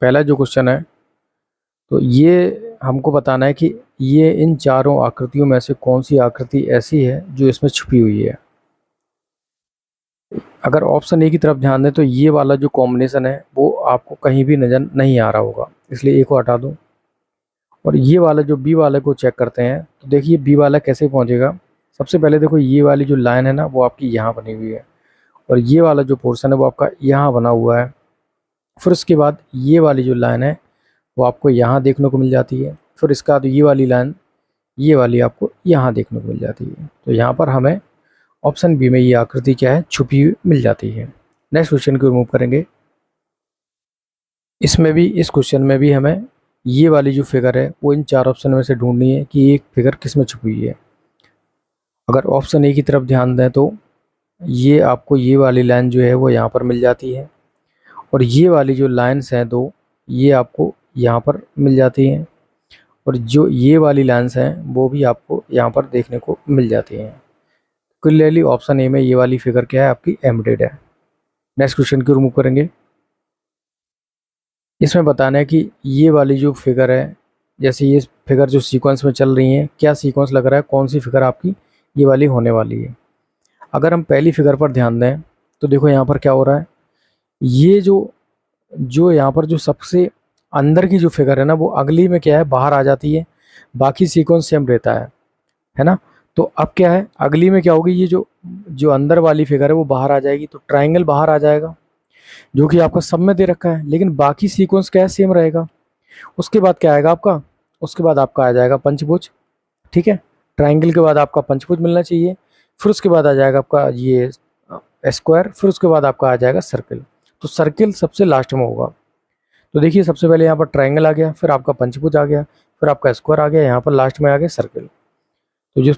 पहला जो क्वेश्चन है, तो ये हमको बताना है कि ये इन चारों आकृतियों में से कौन सी आकृति ऐसी है जो इसमें छुपी हुई है। अगर ऑप्शन ए की तरफ ध्यान दें तो ये वाला जो कॉम्बिनेशन है वो आपको कहीं भी नज़र नहीं आ रहा होगा, इसलिए ए को हटा दूँ। और ये वाला जो बी वाले को चेक करते हैं, तो देखिए बी वाला कैसे पहुंचेगा। सबसे पहले देखो ये वाली जो लाइन है ना वो आपकी यहाँ बनी हुई है, और ये वाला जो पोर्शन है वो आपका यहाँ बना हुआ है। फिर उसके बाद ये वाली जो लाइन है वो आपको यहाँ देखने को मिल जाती है। फिर इसका बाद ये वाली लाइन, ये वाली आपको यहाँ देखने को मिल जाती है। तो यहाँ पर हमें ऑप्शन बी में ये आकृति क्या है, छुपी हुई मिल जाती है। नेक्स्ट क्वेश्चन को रिमूव करेंगे। इसमें भी, इस क्वेश्चन में भी हमें ये वाली जो फिगर है वो इन चार ऑप्शन में से ढूंढनी है कि एक फिगर किस में छुपी हुई है। अगर ऑप्शन ए की तरफ ध्यान दें तो ये आपको ये वाली लाइन जो है वो यहाँ पर मिल जाती है, और ये वाली जो लाइन्स हैं दो, ये आपको यहाँ पर मिल जाती हैं, और जो ये वाली लाइन्स हैं वो भी आपको यहाँ पर देखने को मिल जाती हैं। क्लियरली ऑप्शन ए में ये वाली फिगर क्या है, आपकी एम्बेडेड है। नेक्स्ट क्वेश्चन को रिमूव करेंगे। इसमें बताना है कि ये वाली जो फिगर है, जैसे ये फिगर जो सीक्वेंस में चल रही हैं, क्या सीक्वेंस लग रहा है, कौन सी फिगर आपकी ये वाली होने वाली है। अगर हम पहली फिगर पर ध्यान दें तो देखो यहाँ पर क्या हो रहा है, ये जो यहाँ पर जो सबसे अंदर की जो फिगर है ना वो अगली में क्या है, बाहर आ जाती है, बाकी सीक्वेंस सेम रहता है ना। तो अब क्या है, अगली में क्या होगी, ये जो अंदर वाली फिगर है वो बाहर आ जाएगी, तो ट्राइंगल बाहर आ जाएगा जो कि आपका सब में दे रखा है, लेकिन बाकी सीक्वेंस क्या है, सेम रहेगा। उसके बाद क्या आएगा आपका, उसके बाद आपका आ जाएगा पंचभुज। ठीक है, ट्राइंगल के बाद आपका पंचभुज मिलना चाहिए। फिर उसके बाद आ जाएगा आपका ये स्क्वायर, फिर उसके बाद आपका आ जाएगा सर्किल। तो सर्किल सबसे लास्ट में होगा। तो देखिए सबसे पहले यहाँ पर ट्राइंगल आ गया, फिर आपका पंचभुज आ गया, फिर आपका स्क्वायर आ गया, यहाँ पर लास्ट में आ गया सर्किल। तो जो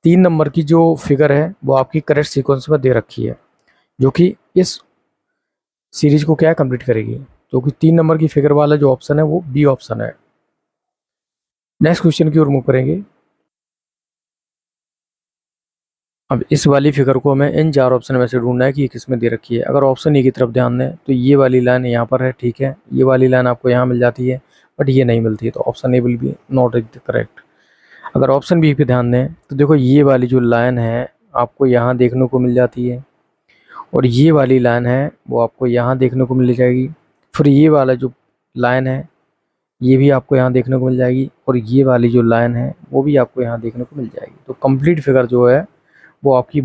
3 नंबर की जो फिगर है वो आपकी करेक्ट सीक्वेंस में दे रखी है, जो कि इस सीरीज को क्या है, कंप्लीट करेगी। तो कि 3 नंबर की फिगर वाला जो ऑप्शन है वो बी ऑप्शन है। नेक्स्ट क्वेश्चन की ओर मूव करेंगे। अब इस वाली फिगर को हमें इन 4 ऑप्शन में से ढूंढना है कि ये किस में दे रखी है। अगर ऑप्शन ए की तरफ ध्यान दें तो ये वाली लाइन यहाँ पर है, ठीक है, ये वाली लाइन आपको यहाँ मिल जाती है, बट ये नहीं मिलती है, तो option A will be not correct. अगर ऑप्शन बी पे ध्यान दें तो देखो ये वाली जो लाइन है आपको यहाँ देखने को मिल जाती है, और ये वाली लाइन है वो आपको यहाँ देखने को मिल जाएगी। फिर ये वाला जो लाइन है ये भी आपको यहाँ देखने को मिल जाएगी, और ये वाली जो लाइन है वो भी आपको यहाँ देखने को मिल जाएगी। तो कंप्लीट फिगर जो है वो आपकी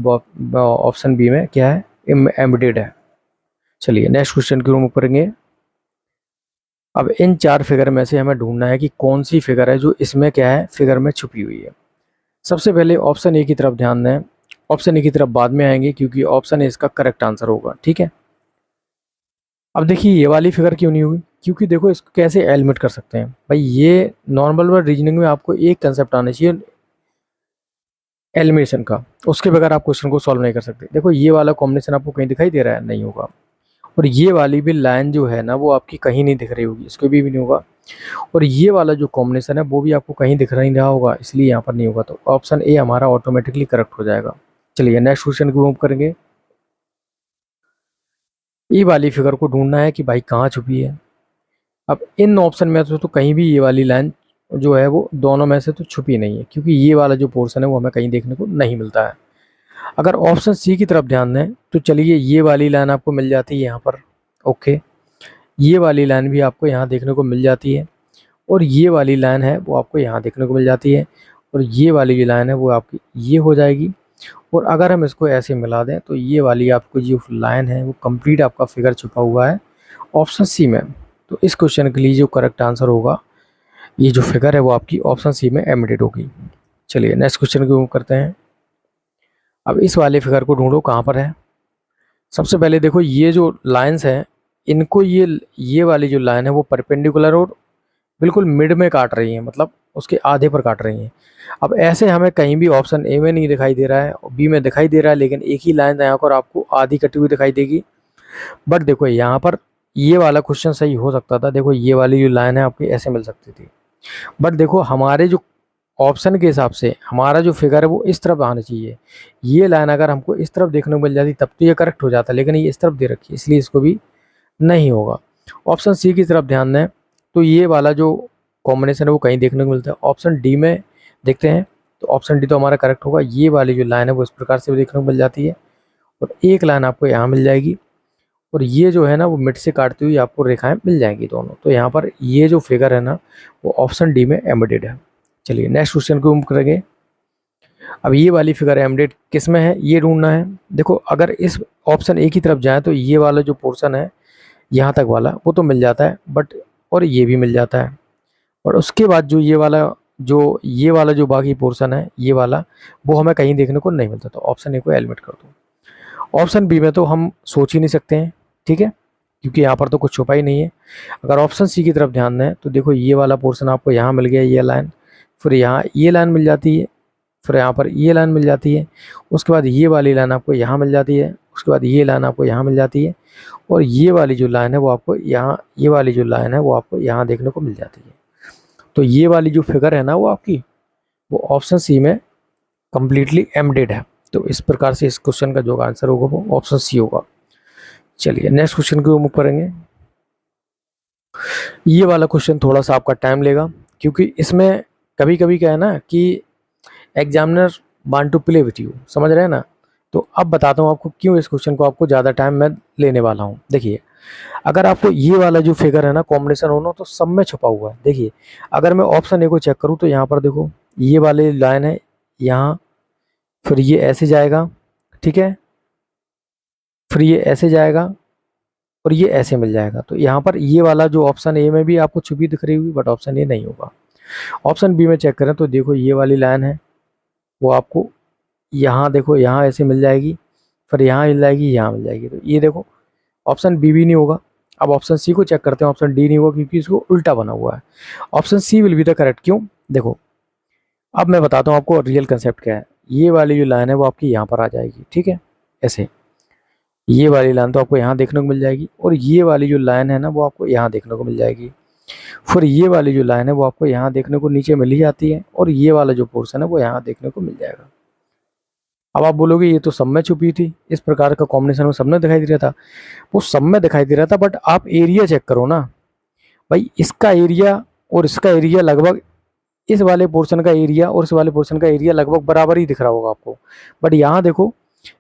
ऑप्शन बी में क्या है, एम्बेडेड है। चलिए नेक्स्ट क्वेश्चन की रिमूव करेंगे। अब इन 4 फिगर में से हमें ढूंढना है कि कौन सी फिगर है जो इसमें क्या है, फिगर में छुपी हुई है। सबसे पहले ऑप्शन ए की तरफ ध्यान दें, ऑप्शन ए की तरफ बाद में आएंगे क्योंकि ऑप्शन ए इसका करेक्ट आंसर होगा। ठीक है, अब देखिए ये वाली फिगर क्यों नहीं हुई, क्योंकि देखो इसको कैसे एलिमिनेट कर सकते हैं भाई। ये नॉर्मल वर्ड रीजनिंग में आपको एक कंसेप्ट आना चाहिए एलिमिनेशन का, उसके बगैर आप क्वेश्चन को सॉल्व नहीं कर सकते। देखो ये वाला कॉम्बिनेशन आपको कहीं दिखाई दे रहा है, नहीं होगा। और ये वाली भी लाइन जो है ना वो आपकी कहीं नहीं दिख रही होगी, इसको भी नहीं होगा। और ये वाला जो कॉम्बिनेशन है वो भी आपको कहीं दिख नहीं रहा होगा, इसलिए यहाँ पर नहीं होगा। तो ऑप्शन ए हमारा ऑटोमेटिकली करेक्ट हो जाएगा। चलिए नेक्स्ट क्वेश्चन को मूव करेंगे। ये वाली फिगर को ढूंढना है कि भाई कहाँ छुपी है। अब इन ऑप्शन में तो कहीं भी ये वाली लाइन जो है वो दोनों में से तो छुपी नहीं है, क्योंकि ये वाला जो पोर्शन है वो हमें कहीं देखने को नहीं मिलता है। अगर ऑप्शन सी की तरफ ध्यान दें तो चलिए ये वाली लाइन आपको मिल जाती है यहाँ पर, ओके, ये वाली लाइन भी आपको यहाँ देखने को मिल जाती है, और ये वाली लाइन है वो आपको यहाँ देखने को मिल जाती है, और ये वाली जो लाइन है वो आपकी ये हो जाएगी। और अगर हम इसको ऐसे मिला दें तो ये वाली आपको जो लाइन है वो कंप्लीट आपका फिगर छुपा हुआ है ऑप्शन सी में। तो इस क्वेश्चन के लिए जो करेक्ट आंसर होगा, ये जो फिगर है वो आपकी ऑप्शन सी में एम्बेडेड होगी। चलिए नेक्स्ट क्वेश्चन को करते हैं। अब इस वाले फिगर को ढूंढो कहाँ पर है। सबसे पहले देखो ये जो लाइंस हैं इनको ये वाली जो लाइन है वो परपेंडिकुलर और बिल्कुल मिड में काट रही है, मतलब उसके आधे पर काट रही हैं। अब ऐसे हमें कहीं भी ऑप्शन ए में नहीं दिखाई दे रहा है, बी में दिखाई दे रहा है, लेकिन एक ही लाइन यहाँ पर आपको आधी कटी हुई दिखाई देगी। बट देखो यहाँ पर ये वाला क्वेश्चन सही हो सकता था, देखो ये वाली जो लाइन है आपकी ऐसे मिल सकती थी। बट देखो हमारे जो ऑप्शन के हिसाब से हमारा जो फिगर है वो इस तरफ आना चाहिए। ये लाइन अगर हमको इस तरफ देखने को मिल जाती तब तो ये करेक्ट हो जाता, लेकिन ये इस तरफ दे रखी है इसलिए इसको भी नहीं होगा। ऑप्शन सी की तरफ ध्यान दें तो ये वाला जो कॉम्बिनेशन है वो कहीं देखने को मिलता है। ऑप्शन डी में देखते हैं तो ऑप्शन डी तो हमारा करेक्ट होगा। ये वाली जो लाइन है वो इस प्रकार से भी देखने को मिल जाती है और एक लाइन आपको यहाँ मिल जाएगी और ये जो है ना वो मिड से काटती हुई आपको रेखाएं मिल जाएंगी दोनों। तो यहाँ पर ये जो फिगर है ना वो ऑप्शन डी में एम्बेडेड है। चलिए नेक्स्ट क्वेश्चन को मूव करेंगे। अब ये वाली फिगर एम्बेडेड किस में है ये ढूंढना है। देखो अगर इस ऑप्शन ए की तरफ जाए तो ये वाला जो पोर्शन है यहाँ तक वाला वो तो मिल जाता है बट और ये भी मिल जाता है और उसके बाद जो ये वाला जो बाकी पोर्शन है ये वाला वो हमें कहीं देखने को नहीं मिलता। तो ऑप्शन ए को एलिमिनेट कर दो। ऑप्शन बी में तो हम सोच ही नहीं सकते हैं, ठीक है, क्योंकि यहाँ पर तो कुछ छुपा ही नहीं है। अगर ऑप्शन सी की तरफ ध्यान दें तो देखो ये वाला पोर्शन आपको यहाँ मिल गया, ये लाइन, फिर यहाँ ये लाइन मिल जाती है, फिर यहाँ पर ये लाइन मिल जाती है, उसके बाद ये वाली लाइन आपको यहाँ मिल जाती है, उसके बाद ये लाइन आपको यहाँ मिल जाती है और ये वाली जो लाइन है वो आपको यहाँ, ये वाली जो लाइन है वो आपको यहाँ देखने को मिल जाती है। तो ये वाली जो फिगर है ना वो आपकी वो ऑप्शन सी में कंप्लीटली एम्बेडेड है। तो इस प्रकार से इस क्वेश्चन का जो आंसर होगा वो ऑप्शन सी होगा। चलिए नेक्स्ट क्वेश्चन को मूव करेंगे। ये वाला क्वेश्चन थोड़ा सा आपका टाइम लेगा क्योंकि इसमें कभी कभी क्या है ना कि examiner want to play with you, समझ रहे हैं ना। तो अब बताता हूँ आपको क्यों इस क्वेश्चन को आपको ज़्यादा टाइम मैं लेने वाला हूँ। देखिए अगर आपको ये वाला जो फिगर है ना कॉम्बिनेशन होना तो सब में छुपा हुआ है। देखिए अगर मैं ऑप्शन ए को चेक करूँ तो यहाँ पर देखो ये वाली लाइन है यहाँ, फिर ये ऐसे जाएगा, ठीक है, फिर ये ऐसे जाएगा और ये ऐसे मिल जाएगा। तो यहाँ पर ये वाला जो ऑप्शन ए में भी आपको छुपी दिख रही होगी बट ऑप्शन ए नहीं होगा। ऑप्शन बी में चेक करें तो देखो ये वाली लाइन है वो आपको यहाँ देखो यहाँ ऐसे मिल जाएगी, फिर यहाँ मिल जाएगी, यहाँ मिल जाएगी। तो ये देखो ऑप्शन बी भी नहीं होगा। अब ऑप्शन सी को चेक करते हैं, ऑप्शन डी नहीं होगा क्योंकि इसको उल्टा बना हुआ है। Option C will be the correct. क्यों? देखो अब मैं बताता हूँ आपको रियल कंसेप्ट क्या है। ये वाली जो लाइन है वो आपकी यहाँ पर आ जाएगी, ठीक है, ऐसे ये वाली लाइन तो आपको यहाँ देखने को मिल जाएगी और ये वाली जो लाइन है ना वो आपको यहाँ देखने को मिल जाएगी। फिर ये वाली जो लाइन है वो आपको यहाँ देखने को नीचे मिल ही जाती है और ये वाला जो पोर्शन है वो यहाँ देखने को मिल जाएगा। अब आप बोलोगे ये तो सब में छुपी थी, इस प्रकार का कॉम्बिनेशन में सब में दिखाई दे रहा था, वो सब में दिखाई दे रहा था बट आप एरिया चेक करो ना भाई, इसका एरिया और इसका एरिया लगभग, इस वाले पोर्शन का एरिया और इस वाले पोर्शन का एरिया लगभग बराबर ही दिख रहा होगा आपको। बट यहाँ देखो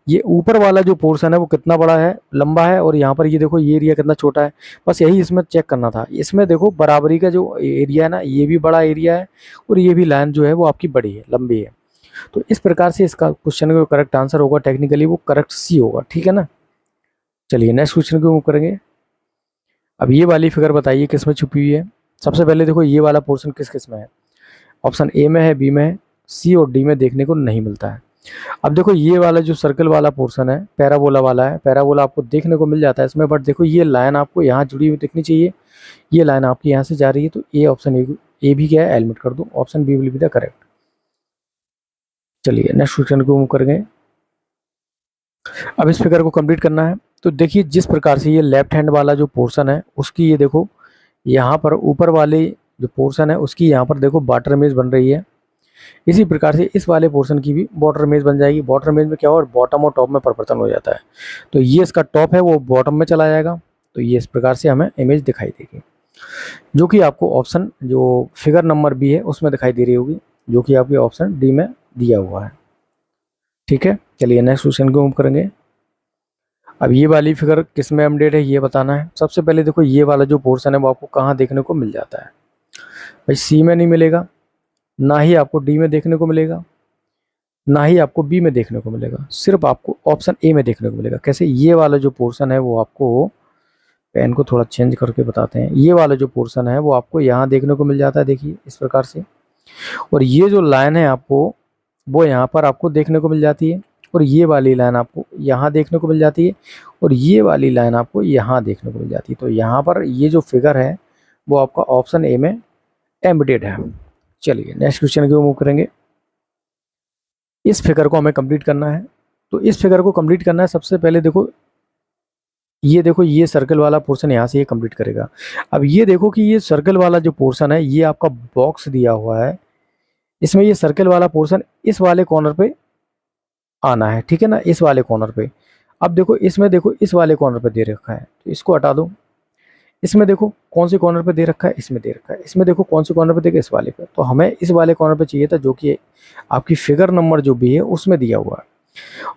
ये ऊपर वाला जो पोर्शन है वो कितना बड़ा है, लंबा है, और यहाँ पर ये देखो ये एरिया कितना छोटा है। बस यही इसमें चेक करना था। इसमें देखो बराबरी का जो एरिया है ना ये भी बड़ा एरिया है और ये भी लाइन जो है वो आपकी बड़ी है, लंबी है। तो इस प्रकार से इसका क्वेश्चन का करेक्ट आंसर होगा टेक्निकली वो करेक्ट सी होगा, ठीक है ना। चलिए नेक्स्ट क्वेश्चन को मूव करेंगे। अब ये वाली फिगर बताइए किस में छुपी हुई है। सबसे पहले देखो ये वाला पोर्शन किस किस में है। ऑप्शन ए में है, बी में है, सी और डी में देखने को नहीं मिलता है। अब देखो ये वाला जो सर्कल वाला पोर्शन है पैराबोला वाला है, पैराबोला आपको देखने को मिल जाता है इसमें, बट देखो ये लाइन आपको यहाँ जुड़ी हुई दिखनी चाहिए, ये लाइन आपकी यहाँ से जा रही है। तो ये ऑप्शन ए भी क्या है, एलिमिनेट कर दो। Option B will be the correct. चलिए नेक्स्ट क्वेश्चन को मूव करेंगे। अब इस फिगर को कंप्लीट करना है। तो देखिए जिस प्रकार से ये लेफ्ट हैंड वाला जो पोर्शन है उसकी ये देखो यहाँ पर ऊपर वाले जो पोर्शन है उसकी यहाँ पर देखो बॉर्डर इमेज बन रही है। इसी प्रकार से इस वाले पोर्शन की भी बॉर्डर इमेज बन जाएगी। बॉर्डर इमेज में क्या हो, बॉटम और टॉप में परिवर्तन हो जाता है। तो ये इसका टॉप है वो बॉटम में चला जाएगा। तो ये इस प्रकार से हमें इमेज दिखाई देगी, जो कि आपको ऑप्शन जो फिगर नंबर बी है उसमें दिखाई दे रही होगी, जो कि आपके ऑप्शन डी में दिया हुआ है, ठीक है। चलिए नेक्स्ट क्वेश्चन को मूव करेंगे। अब ये वाली फिगर किस में अपडेट है ये बताना है। सबसे पहले देखो ये वाला जो पोर्शन है वो आपको कहाँ देखने को मिल जाता है भाई, सी में नहीं मिलेगा, ना ही आपको डी में देखने को मिलेगा, ना ही आपको बी में देखने को मिलेगा, सिर्फ आपको ऑप्शन ए में देखने को मिलेगा। कैसे? ये वाला जो पोर्शन है वो आपको, पेन को थोड़ा चेंज करके बताते हैं, ये वाला जो पोर्शन है वो आपको यहाँ देखने को मिल जाता है, देखिए इस प्रकार से। और ये जो लाइन है आपको वो यहाँ पर आपको देखने को मिल जाती है, और ये वाली लाइन आपको यहाँ देखने को मिल जाती है, और ये वाली लाइन आपको यहाँ देखने को मिल जाती है। तो यहाँ पर ये जो फिगर है वो आपका ऑप्शन ए में एम्बेडेड है। चलिए नेक्स्ट क्वेश्चन को मूव करेंगे। इस फिगर को हमें कंप्लीट करना है। तो इस फिगर को कंप्लीट करना है, सबसे पहले देखो ये सर्कल वाला पोर्शन यहाँ से ये कंप्लीट करेगा। अब ये देखो कि ये सर्कल वाला जो पोर्शन है ये आपका बॉक्स दिया हुआ है, इसमें ये सर्कल वाला पोर्शन इस वाले कॉर्नर पे आना है, ठीक है ना, इस वाले कॉर्नर पे। अब देखो इसमें देखो इस वाले कॉर्नर पे दे रखा है, तो इसको हटा दो। इसमें देखो कौन से कॉर्नर पे दे रखा है, इसमें दे रखा है। इसमें देखो कौन से कॉर्नर पे देगा, इस वाले पे। तो हमें इस वाले कॉर्नर पे चाहिए था, जो कि आपकी फिगर नंबर जो भी है उसमें दिया हुआ है।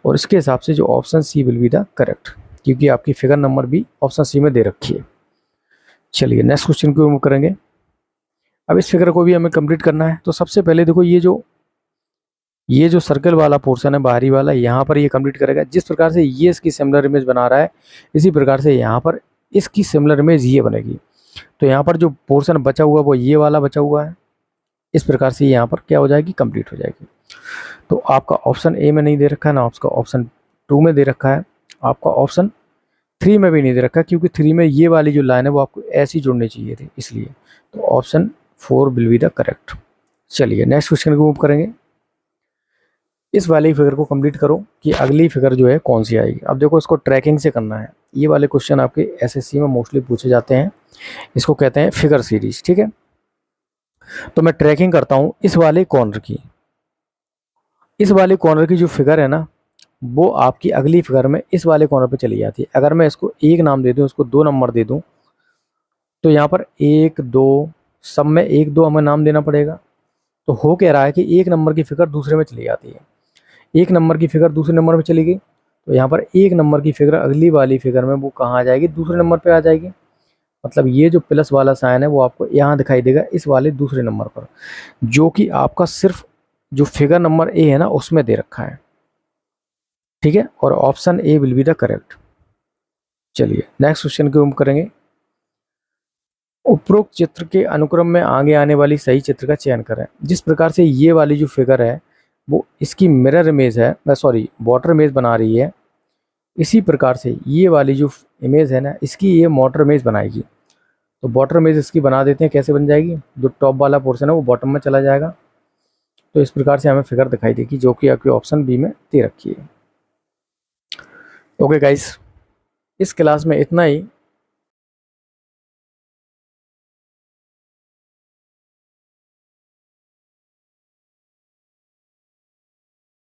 और इसके हिसाब से जो option C will be the correct, क्योंकि आपकी फिगर नंबर भी ऑप्शन सी में दे रखी है। चलिए नेक्स्ट क्वेश्चन को मूव करेंगे। अब इस फिगर को भी हमें कंप्लीट करना है। तो सबसे पहले देखो ये जो सर्कल वाला पोर्शन है बाहरी वाला, यहाँ पर ये कंप्लीट करेगा। जिस प्रकार से ये इसकी सिमिलर इमेज बना रहा है, इसी प्रकार से यहाँ पर इसकी सिमिलर इमेज ये बनेगी। तो यहाँ पर जो पोर्शन बचा हुआ वो ये वाला बचा हुआ है। इस प्रकार से यहाँ पर क्या हो जाएगी, कंप्लीट हो जाएगी। तो आपका ऑप्शन ए में नहीं दे रखा है ना, आपका ऑप्शन 2 में दे रखा है, आपका ऑप्शन 3 में भी नहीं दे रखा, क्योंकि 3 में ये वाली जो लाइन है वो आपको ऐसी जुड़नी चाहिए थी, इसलिए। तो option 4 will be the correct. चलिए नेक्स्ट क्वेश्चन को मूव करेंगे। इस वाली फिगर को कंप्लीट करो कि अगली फिगर जो है कौन सी आएगी। अब देखो इसको ट्रैकिंग से करना है। ये वाले क्वेश्चन आपके एसएससी में मोस्टली पूछे जाते हैं। इसको कहते हैं फिगर सीरीज, ठीक है। तो मैं ट्रैकिंग करता हूँ इस वाले कॉर्नर की। इस वाले कॉर्नर की जो फिगर है ना, वो आपकी अगली फिगर में इस वाले कॉर्नर पे चली जाती है। अगर मैं इसको 1 नाम दे दूँ, इसको 2 नंबर दे दूँ, तो यहाँ पर 1 2 सब में 1 2 हमें नाम देना पड़ेगा। तो हो क्या रहा है कि 1 नंबर की फिगर दूसरे में चली जाती है। 1 नंबर की फिगर दूसरे नंबर में चली गई, तो यहाँ पर 1 नंबर की फिगर अगली वाली फिगर में वो कहाँ आ जाएगी, दूसरे नंबर पे आ जाएगी। मतलब ये जो प्लस वाला साइन है वो आपको यहाँ दिखाई देगा, इस वाले दूसरे नंबर पर, जो कि आपका सिर्फ जो फिगर नंबर ए है ना उसमें दे रखा है, ठीक है। और option A will be the correct. चलिए नेक्स्ट क्वेश्चन को हम करेंगे। उपरोक्त चित्र के अनुक्रम में आगे आने वाली सही चित्र का चयन करें। जिस प्रकार से ये वाली जो फिगर है वो इसकी मिरर इमेज है, सॉरी वाटर इमेज बना रही है, इसी प्रकार से ये वाली जो इमेज है ना इसकी ये वाटर इमेज बनाएगी। तो वाटर इमेज इसकी बना देते हैं। कैसे बन जाएगी, जो टॉप वाला पोर्शन है वो बॉटम में चला जाएगा। तो इस प्रकार से हमें फिगर दिखाई देगी, जो कि आपकी ऑप्शन बी में दे रखी है। ओके गाइस, इस क्लास में इतना ही।